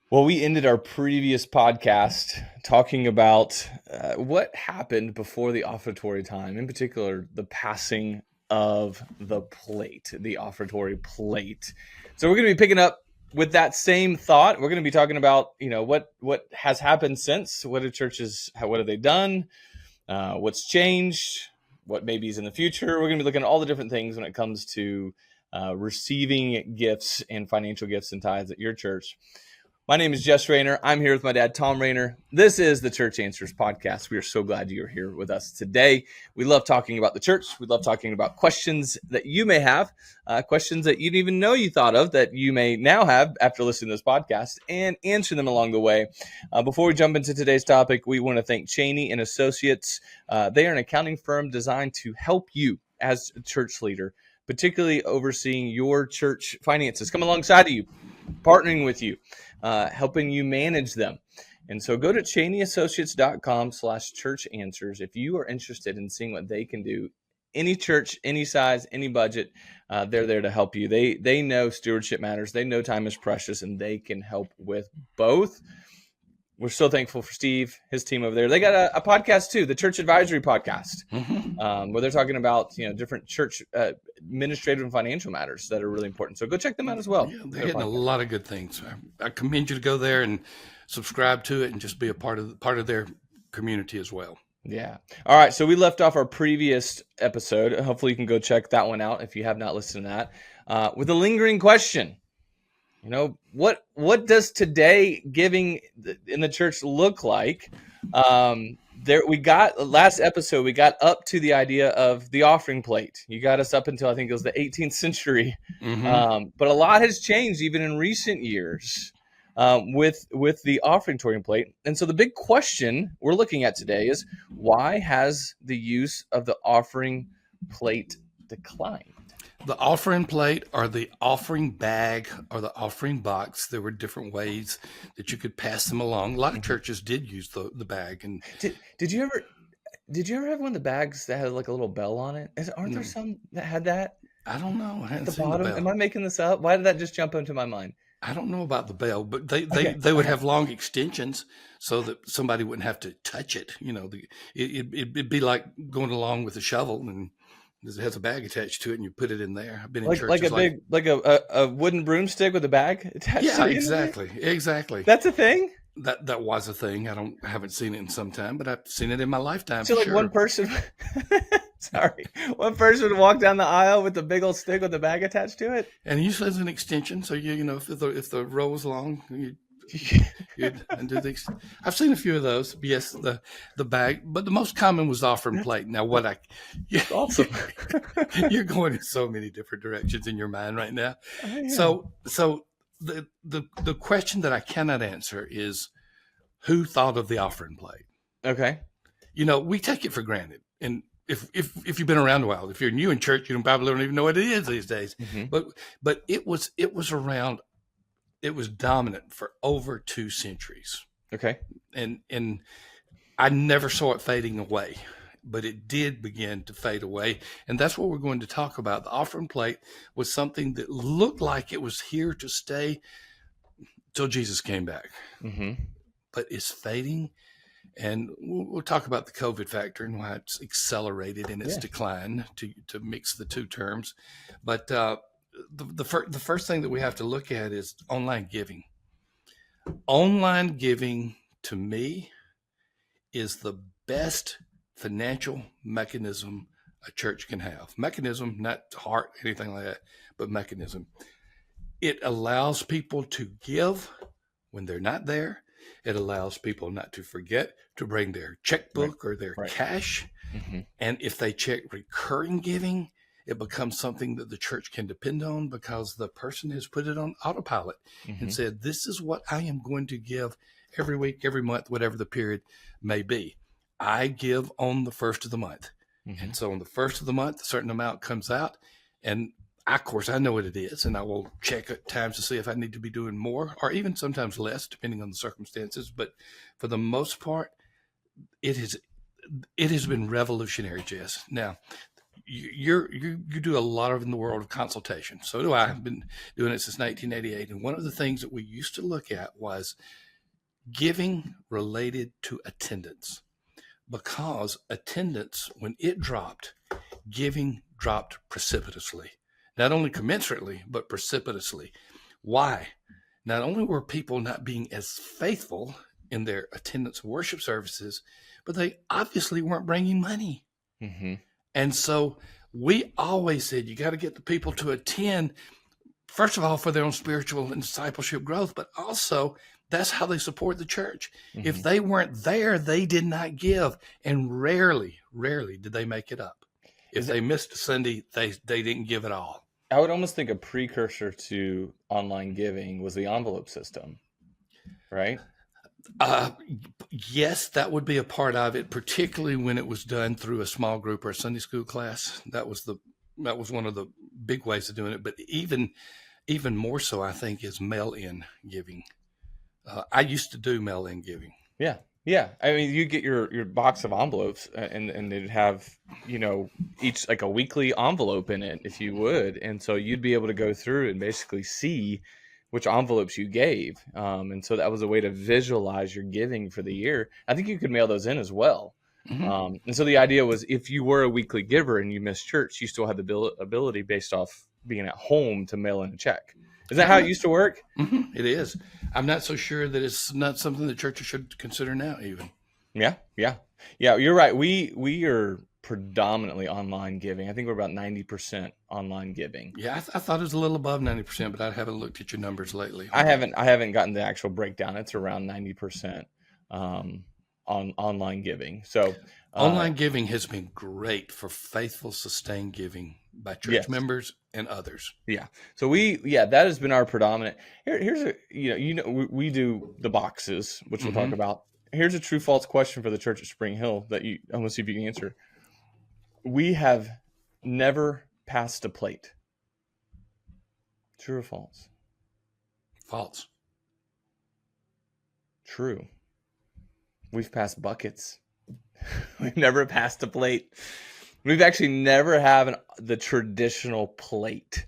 Well, we ended our previous podcast talking about what happened before the offertory time, in particular, the passing of the plate, the offertory plate. So we're going to be picking up with that same thought. We're going to be talking about, what has happened since. What have churches? What have they done? What's changed? What maybe is in the future? We're going to be looking at all the different things when it comes to receiving gifts and financial gifts and tithes at your church. My name is Jess Rayner. I'm here with my dad, Thom Rayner. This is the Church Answers podcast. We are so glad you're here with us today. We love talking about the church. We love talking about questions that you may have, questions that you didn't even know you thought of that you may now have after listening to this podcast, and answer them along the way. Before we jump into today's topic, we want to thank Cheney and Associates. They are an accounting firm designed to help you as a church leader, particularly overseeing your church finances, come alongside of you, partnering with you, helping you manage them. And so go to CheneyAssociates.com/church answers if you are interested in seeing what they can do. Any church, any size, any budget, they're there to help you. They know stewardship matters. They know time is precious, and they can help with both. We're so thankful for Steve, his team over there. They got a podcast too, the Church Advisory Podcast, where they're talking about different church administrative and financial matters that are really important. So go check them out as well. Yeah, they're hitting a lot of good things. I commend you to go there and subscribe to it and just be a part of their community as well. Yeah. All right. So we left off our previous episode. Hopefully you can go check that one out if you have not listened to that, with a lingering question. What does today giving in the church look like? Last episode, we got up to the idea of the offering plate. You got us up until I think it was the 18th century. But a lot has changed even in recent years with the offertory plate. And so the big question we're looking at today is, why has the use of the offering plate declined? The offering plate or the offering bag or the offering box, there were different ways that you could pass them along. A lot of churches did use the bag. And did you ever have one of the bags that had like a little bell on it? Aren't there some that had that? I don't know. I hadn't At the seen bottom? the bell. Am I making this up? Why did that just jump into my mind? I don't know about the bell, but they would have long extensions so that somebody wouldn't have to touch it. It'd be like going along with a shovel, and it has a bag attached to it, and you put it in there. I've been in churches like a wooden broomstick with a bag attached to it. Yeah, exactly. That's a thing? That was a thing. I haven't seen it in some time, but I've seen it in my lifetime. So like one person one person would walk down the aisle with a big old stick with a bag attached to it. And usually it's an extension. So if the row is long, you'd undo these. I've seen a few of those. Yes, the bag, but the most common was offering plate. Now Awesome. You're going in so many different directions in your mind right now. Yeah. So the question that I cannot answer is, who thought of the offering plate? Okay. We take it for granted. And if you've been around a while, if you're new in church, you probably don't even know what it is these days. But it was around. It was dominant for over 2 centuries. Okay. And I never saw it fading away, but it did begin to fade away. And that's what we're going to talk about. The offering plate was something that looked like it was here to stay till Jesus came back, but it's fading. And we'll talk about the COVID factor and why it's accelerated in its decline, to mix the two terms. But the first thing that we have to look at is online giving. Online giving, to me, is the best financial mechanism a church can have. Mechanism, not heart, anything like that, but mechanism. It allows people to give when they're not there. It allows people not to forget to bring their checkbook or their cash. And if they check recurring giving, it becomes something that the church can depend on because the person has put it on autopilot and said, this is what I am going to give every week, every month, whatever the period may be. I give on the first of the month. And so on the first of the month, a certain amount comes out. And of course, I know what it is, and I will check at times to see if I need to be doing more or even sometimes less, depending on the circumstances. But for the most part, it has been revolutionary, Jess. Now, you do a lot of in the world of consultation. So do I. I've been doing it since 1988. And one of the things that we used to look at was giving related to attendance, because attendance, when it dropped, giving dropped precipitously, not only commensurately, but precipitously. Why? Not only were people not being as faithful in their attendance of worship services, but they obviously weren't bringing money. Mm-hmm. And so we always said, you got to get the people to attend, first of all, for their own spiritual and discipleship growth, but also that's how they support the church. Mm-hmm. If they weren't there, they did not give. And rarely did they make it up. If they missed a Sunday, they didn't give at all. I would almost think a precursor to online giving was the envelope system, right? Yes, that would be a part of it, particularly when it was done through a small group or a Sunday school class. That was one of the big ways of doing it. But even more so, I think, is mail-in giving. I used to do mail-in giving. Yeah. Yeah. I mean, you get your box of envelopes and they'd have, each like a weekly envelope in it, if you would. And so you'd be able to go through and basically see which envelopes you gave. And so that was a way to visualize your giving for the year. I think you could mail those in as well. Mm-hmm. And so the idea was, if you were a weekly giver and you missed church, you still had the ability based off being at home to mail in a check. Is that how it used to work? Mm-hmm. It is. I'm not so sure that it's not something that churches should consider now even. Yeah. You're right. We are predominantly online giving. I think we're about 90% online giving. Yeah, I thought it was a little above 90%, but I haven't looked at your numbers lately. I haven't gotten the actual breakdown. It's around 90% on online giving. So online giving has been great for faithful, sustained giving by church members and others. Yeah. So that has been our predominant. Here's we do the boxes, which we'll talk about. Here's a true false question for the church at Spring Hill that I'm gonna see if you can answer. We have never passed a plate. True or false? False. True. We've passed buckets. We've never passed a plate. We've actually never had the traditional plate.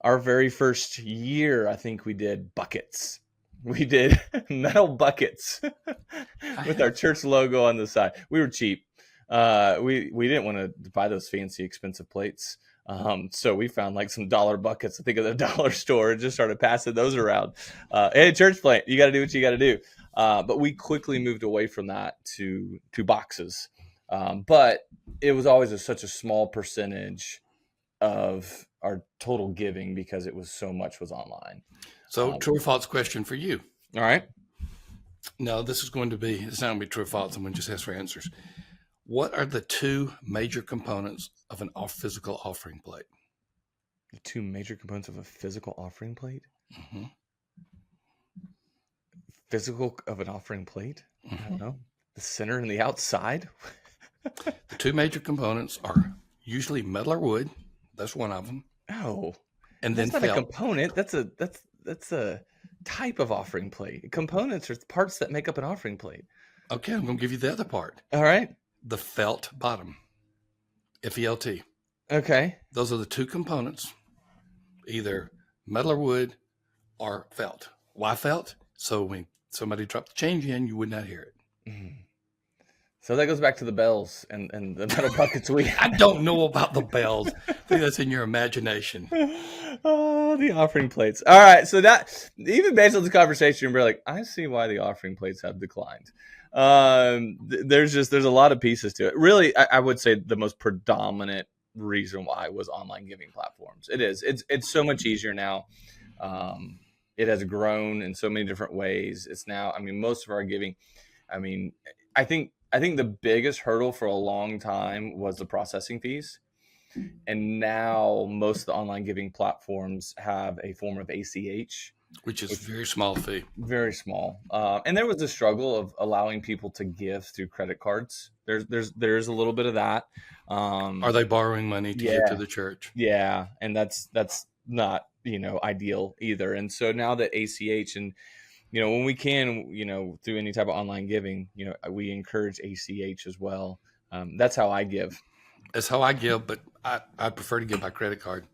Our very first year, I think we did buckets. We did metal buckets with our church logo on the side. We were cheap. We didn't want to buy those fancy, expensive plates. So we found like some dollar buckets, I think, at the dollar store, and just started passing those around. Hey, church plate, you got to do what you got to do. But we quickly moved away from that to boxes. But it was always such a small percentage of our total giving because it was so much was online. So true or false question for you. All right. No, it's not going to be true or false. I'm going to just ask for answers. What are the two major components of an physical offering plate? The two major components of a physical offering plate? Mm-hmm. Physical of an offering plate? I don't know. The center and the outside? The two major components are usually metal or wood. That's one of them. Oh. And that's then not a component. That's a type of offering plate. Components are parts that make up an offering plate. Okay, I'm going to give you the other part. All right. The felt bottom. F-E-L-T. Okay. Those are the two components, either metal or wood or felt. Why felt? So when somebody dropped the change in, you would not hear it. Mm-hmm. So that goes back to the bells and the metal buckets we I don't know about the bells. I think that's in your imagination. Oh, the offering plates. All right. So that, even based on this conversation, we're like, I see why the offering plates have declined. There's a lot of pieces to it. Really, I would say the most predominant reason why was online giving platforms. It's so much easier now. It has grown in so many different ways. It's now, most of our giving, I think the biggest hurdle for a long time was the processing fees. And now most of the online giving platforms have a form of ACH, which is a very small fee. Very small. And there was a struggle of allowing people to give through credit cards. There's a little bit of that. Are they borrowing money to give to the church? Yeah. And that's not, ideal either. And so now that ACH and, when we can, through any type of online giving, we encourage ACH as well. That's how I give. That's how I give, but I prefer to give by credit card.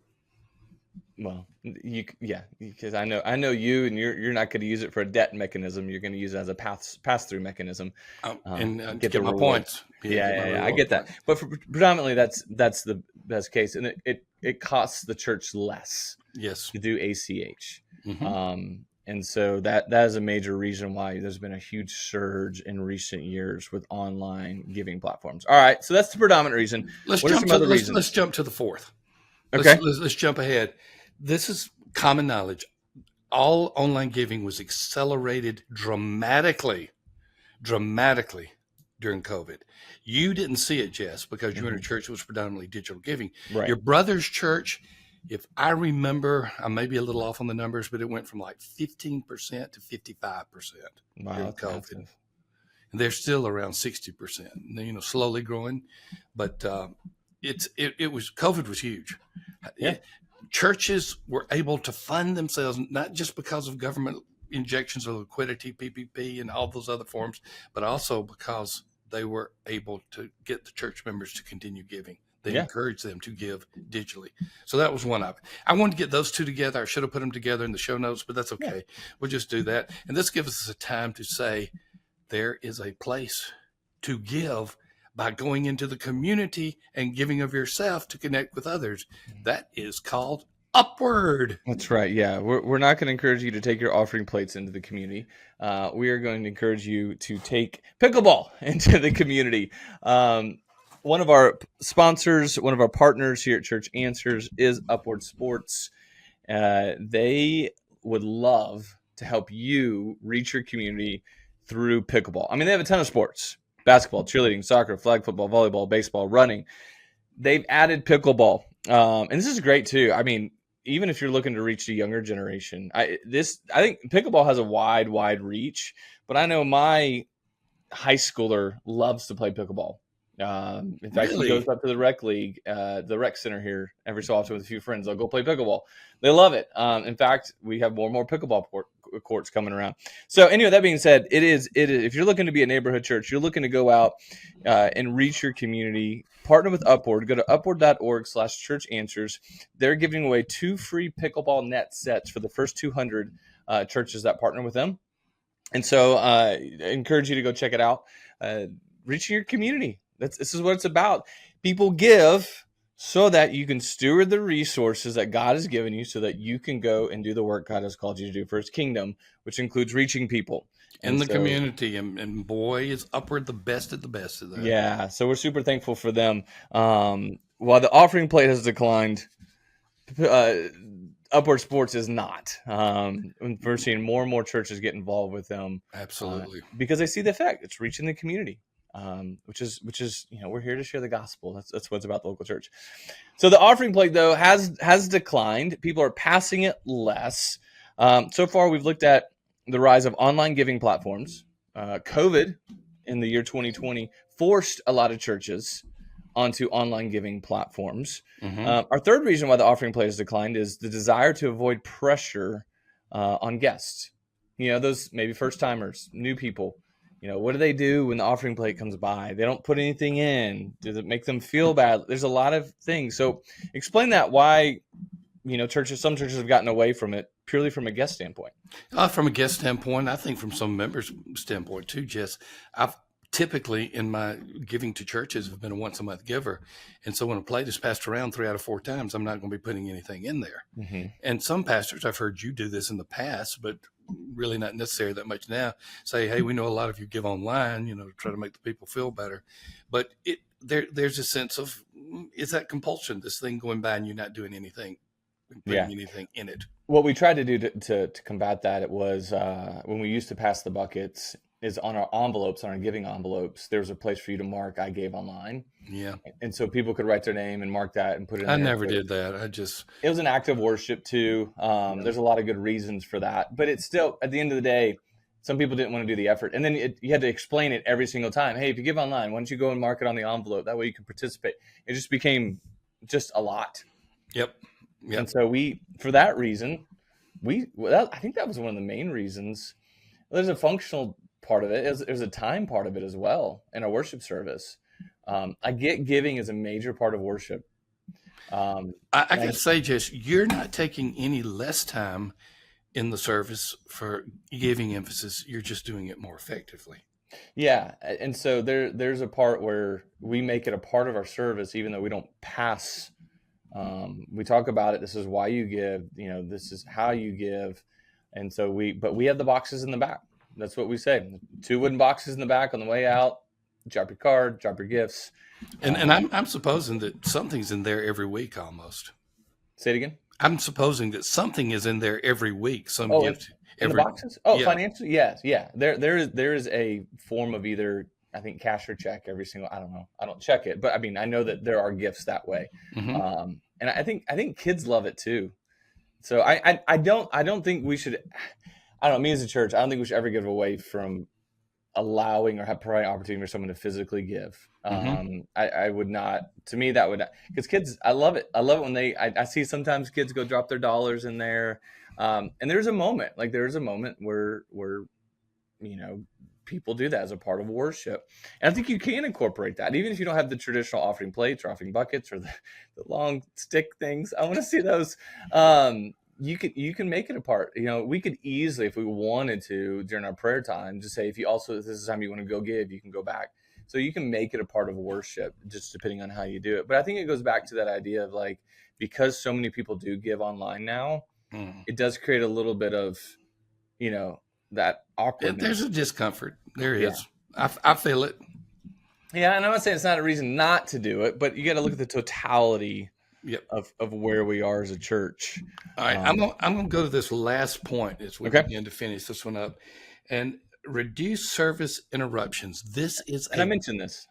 Well, yeah, because I know you, and you're not going to use it for a debt mechanism. You're going to use it as a pass through mechanism, And to get the get my rewards. points. Yeah, get my Yeah. I reward get that. points. But predominantly, that's the best case, and it costs the church less Yes. to do ACH. Hmm. And so that is a major reason why there's been a huge surge in recent years with online giving platforms. All right, so that's the predominant reason. What are some other Let's reasons? jump to the fourth. Okay. Let's jump ahead. This is common knowledge. All online giving was accelerated dramatically during COVID. You didn't see it, Jess, because you were in a Mhm. church that was predominantly digital giving. Right. Your brother's church, if I remember, I may be a little off on the numbers, but it went from like 15% to 55% Wow, during that's COVID. massive. And they're still around 60%, slowly growing. But it was, COVID was huge. Yeah. Churches were able to fund themselves, not just because of government injections of liquidity, PPP, and all those other forms, but also because they were able to get the church members to continue giving. They Yeah. encouraged them to give digitally. So that was one of it. I wanted to get those two together. I should have put them together in the show notes, but that's Yeah. okay. We'll just do that. And this gives us a time to say there is a place to give by going into the community and giving of yourself to connect with others. That is called upward. That's right. Yeah, we're not going to encourage you to take your offering plates into the community. We are going to encourage you to take pickleball into the community. One of our sponsors, one of our partners here at Church Answers is Upward Sports. They would love to help you reach your community through pickleball. I mean, they have a ton of sports: basketball, cheerleading, soccer, flag football, volleyball, baseball, running. They've added pickleball, and this is great too. I mean, even if you're looking to reach the younger generation, I think pickleball has a wide reach. But I know my high schooler loves to play pickleball. In fact, he goes Really? up to the rec league, the rec center here every so often with a few friends. They'll go play pickleball. They love it. In fact, we have more and more pickleball courts coming around. So anyway, that being said, it is. If you're looking to be a neighborhood church, you're looking to go out and reach your community. Partner with Upward. Go to upward.org/church answers. They're giving away 2 free pickleball net sets for the first 200 churches that partner with them. And so I encourage you to go check it out. Reaching your community. This is what it's about. People give so that you can steward the resources that God has given you so that you can go and do the work God has called you to do for his kingdom, which includes reaching people. In And the so, community. And boy, is upward the best of the best of that. yeah, so we're super thankful for them. While the offering plate has declined, uh, Upward Sports is not. We're seeing more and more churches get involved with them Absolutely. because they see the effect. It's reaching the community, which is we're here to share the gospel. That's what's about the local church. So the offering plate though has declined. People are passing it less. So far, we've looked at the rise of online giving platforms. COVID in the year 2020 forced a lot of churches onto online giving platforms. Mm-hmm. Our third reason why the offering plate has declined is the desire to avoid pressure on guests. Those maybe first timers, new people. What do they do when the offering plate comes by? They don't put anything in. Does it make them feel bad? There's a lot of things. So explain that why some churches have gotten away from it purely from a guest standpoint. From a guest standpoint, I think from some members' standpoint too, Jess, I've typically in my giving to churches have been a once a month giver. And so when a plate is passed around 3 out of 4 times, I'm not going to be putting anything in there. Mm-hmm. And some pastors, I've heard you do this in the past, but really not necessary that much now, say, hey, we know a lot of you give online, to try to make the people feel better. But there's a sense of, is that compulsion, this thing going by and you're not doing anything, putting anything in it? What we tried to do to combat that, it was when we used to pass the buckets, is on our envelopes, on our giving envelopes, there was a place for you to mark I gave online. Yeah. And so people could write their name and mark that and put it in I there. never did that. It was an act of worship too. There's a lot of good reasons for that, but it's still, at the end of the day, some people didn't want to do the effort. And then you had to explain it every single time. Hey, if you give online, why don't you go and mark it on the envelope? That way you can participate. It just became just a lot. Yep. And so for that reason, I think that was one of the main reasons. There's a functional part of it. There's a time part of it as well in a worship service. I get giving is a major part of worship. I And got to say, Jess, you're not taking any less time in the service for giving emphasis. You're just doing it more effectively. yeah, and so there's a part where we make it a part of our service, even though we don't pass. We talk about it. This is why you give. This is how you give, and so but we have the boxes in the back. That's what we say. 2 wooden boxes in the back on the way out. Drop your card, drop your gifts. And I'm supposing that something's in there every week almost. Say it again. I'm supposing that something is in there every week. Some Oh, gift in the every boxes? Oh, yeah. financially, yes, yeah. There is a form of either, I think, cash or check every single. I don't know. I don't check it, but I mean I know that there are gifts that way, Mm-hmm. and I think kids love it too. So I don't think we should. I don't know. Me as a church, I don't think we should ever give away from allowing or providing opportunity for someone to physically give. Mm-hmm. I would not. To me, that would, because kids, I love it. I love it when I see sometimes kids go drop their dollars in there, and there's a moment where people do that as a part of worship, and I think you can incorporate that, even if you don't have the traditional offering plates or offering buckets or the long stick things. I want to see those. You can make it a part. We could easily, if we wanted to, during our prayer time, just say, if this is the time you want to go give, you can go back. So you can make it a part of worship, just depending on how you do it. But I think it goes back to that idea of, like, because so many people do give online now, it does create a little bit of, that awkwardness. There's a discomfort. There Yeah. is. I feel it. Yeah, and I'm not saying it's not a reason not to do it, but you got to look at the totality Yep. of where we are as a church. All right. I'm gonna go to this last point as we Okay. begin to finish this one up, and reduce service interruptions. And I mentioned this.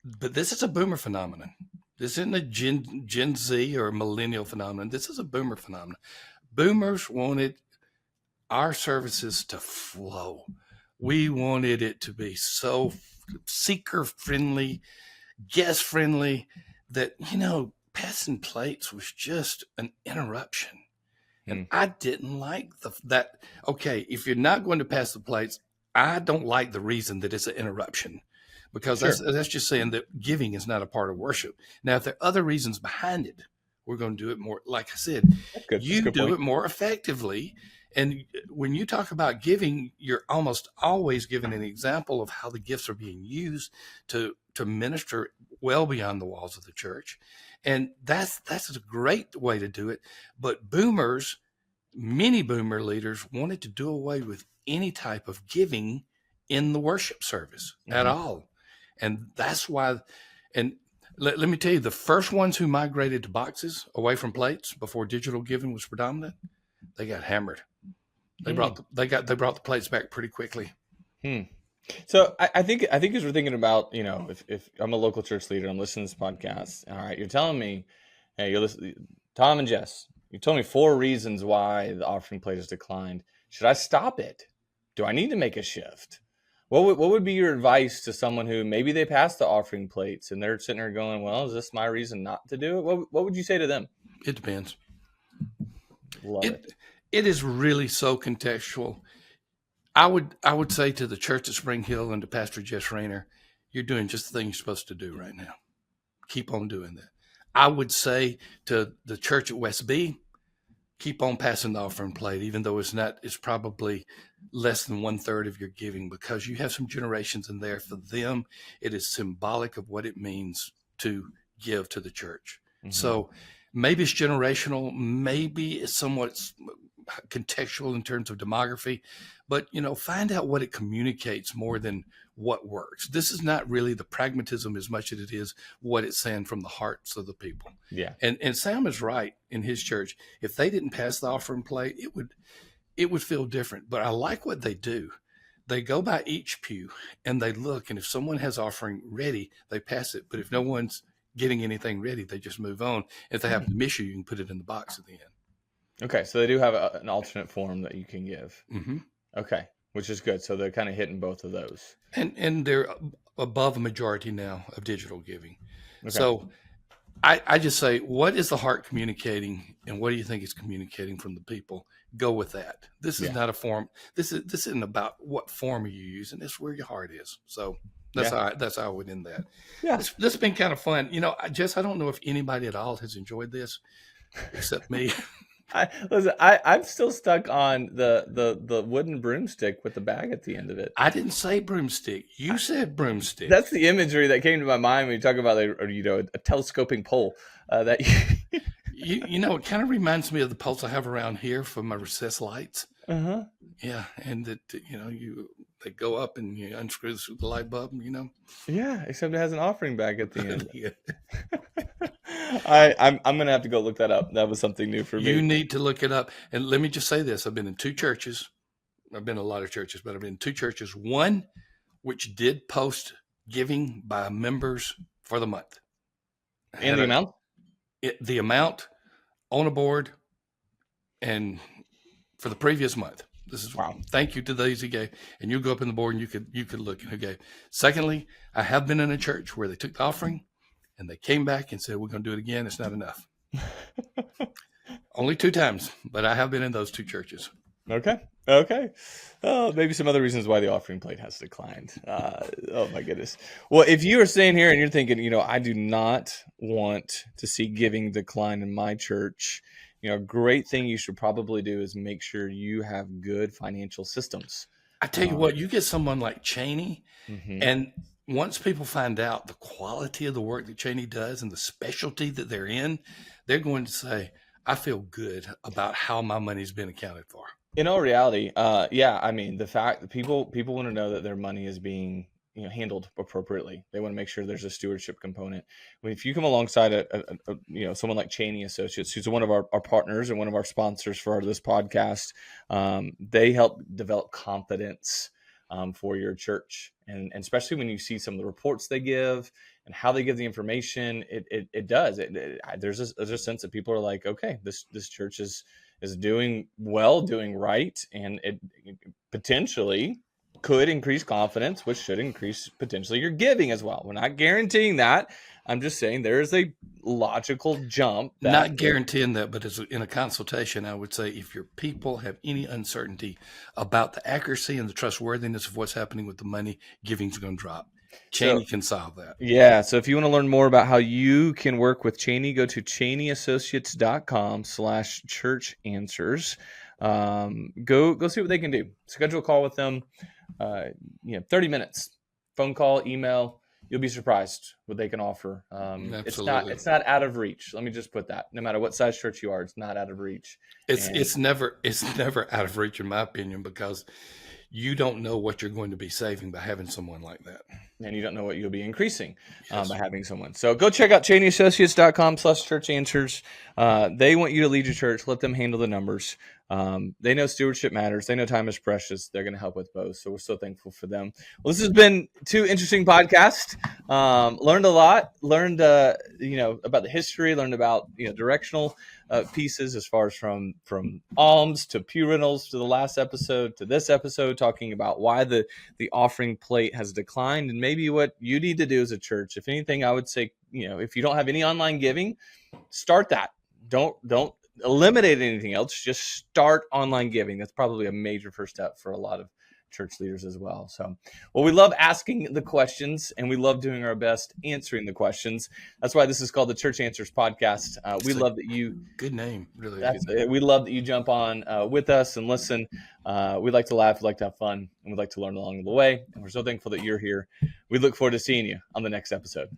But this is a boomer phenomenon. This isn't a Gen Z or millennial phenomenon. This is a boomer phenomenon. Boomers wanted our services to flow. We wanted it to be so seeker friendly, guest friendly, that, passing plates was just an interruption. And I didn't like that. Okay, if you're not going to pass the plates, I don't like the reason that it's an interruption, because Sure. that's just saying that giving is not a part of worship. Now, if there are other reasons behind it, we're going to do it more. Like I said, you do it more effectively. And when you talk about giving, you're almost always giving an example of how the gifts are being used to minister well beyond the walls of the church. And that's a great way to do it. But many boomer leaders wanted to do away with any type of giving in the worship service at all. And that's why, and let me tell you, the first ones who migrated to boxes away from plates before digital giving was predominant, they got hammered. They brought the plates back pretty quickly. So I think as we're thinking about, if I'm a local church leader, I'm listening to this podcast. All right, you're telling me, hey, you're listening, Thom and Jess, you told me 4 reasons why the offering plate has declined. Should I stop it? Do I need to make a shift? What would be your advice to someone who maybe they passed the offering plates and they're sitting there going, well, is this my reason not to do it? What would you say to them? It depends. Love it. It is really so contextual. I would say to the church at Spring Hill and to Pastor Jess Rayner, you're doing just the thing you're supposed to do right now. Keep on doing that. I would say to the church at West B, keep on passing the offering plate, even though it's probably less than 1/3 of your giving, because you have some generations in there. For them, it is symbolic of what it means to give to the church. So maybe it's generational, maybe it's somewhat contextual in terms of demography, but find out what it communicates more than what works. This is not really the pragmatism as much as it is what it's saying from the hearts of the people. Yeah. And Sam is right in his church. If they didn't pass the offering plate, it would feel different. But I like what they do. They go by each pew and they look, and if someone has offering ready, they pass it. But if no one's getting anything ready, they just move on. If they happen to miss you can put it in the box at the end. Okay, so they do have an alternate form that you can give. Mm-hmm. Okay, which is good. So they're kind of hitting both of those. And they're above a majority now of digital giving. Okay. So I just say, what is the heart communicating, and what do you think it's communicating from the people? Go with that. This is not a form. This isn't about what form are you using. It's where your heart is. So That's Yeah. all right. That's how I would end that. Yeah. This has been kind of fun. Jess, I don't know if anybody at all has enjoyed this except me. I'm still stuck on the wooden broomstick with the bag at the end of it. I didn't say broomstick. You said broomstick. That's the imagery that came to my mind when you talk about a telescoping pole that It kind of reminds me of the poles I have around here for my recessed lights. uh-huh. Yeah, and that they go up and you unscrew the light bulb. Yeah, except it has an offering bag at the end. Yeah. I'm gonna have to go look that up. That was something new for me. You need to look it up. And let me just say this: I've been in 2 churches. I've been in a lot of churches, but I've been in 2 churches. One which did post giving by members for the month. And the amount? The amount on a board and for the previous month. This is Wow. Thank you to those who gave. And you go up in the board and you could look at who gave. Secondly, I have been in a church where they took the offering and they came back and said, we're going to do it again. It's not enough. Only 2 times, but I have been in those 2 churches. Okay. Maybe some other reasons why the offering plate has declined. Oh my goodness. Well, if you are staying here and you're thinking, I do not want to see giving decline in my church, a great thing you should probably do is make sure you have good financial systems. I tell you what, you get someone like Cheney, and once people find out the quality of the work that Cheney does and the specialty that they're in, they're going to say, I feel good about how my money's been accounted for. In all reality, the fact that people want to know that their money is being handled appropriately. They want to make sure there's a stewardship component. If you come alongside someone like Cheney Associates, who's one of our partners and one of our sponsors for this podcast, they help develop confidence for your church, and especially when you see some of the reports they give and how they give the information, it does. There's a sense that people are like, okay, this church is doing well, doing right, and it potentially could increase confidence, which should increase potentially your giving as well. We're not guaranteeing that. I'm just saying there is a logical jump. Not guaranteeing that, but in a consultation, I would say if your people have any uncertainty about the accuracy and the trustworthiness of what's happening with the money, giving's going to drop. Cheney can solve that. Yeah. So if you want to learn more about how you can work with Cheney, go to CheneyAssociates.com/church answers. Go see what they can do. Schedule a call with them. 30 minutes, phone call, email. You'll be surprised what they can offer. Absolutely. It's not out of reach. Let me just put that. No matter what size church you are, it's not out of reach. It's never out of reach, in my opinion, because you don't know what you're going to be saving by having someone like that. And you don't know what you'll be increasing by having someone. So go check out CheneyAssociates.com/church answers. They want you to lead your church. Let them handle the numbers. They know stewardship matters. They know time is precious. They're going to help with both. So we're so thankful for them. Well, this has been 2 interesting podcasts. Learned a lot. Learned, about the history. Learned about, directional pieces as far as from alms to pew rentals to the last episode to this episode, talking about why the offering plate has declined and maybe what you need to do as a church. If anything, I would say, if you don't have any online giving, start that. Don't eliminate anything else. Just start online giving. That's probably a major first step for a lot of church leaders as well. So, we love asking the questions and we love doing our best answering the questions. That's why this is called the Church Answers Podcast. We love that you. Good name, really. We love that you jump on with us and listen. We like to laugh, we like to have fun, and we'd like to learn along the way. And we're so thankful that you're here. We look forward to seeing you on the next episode.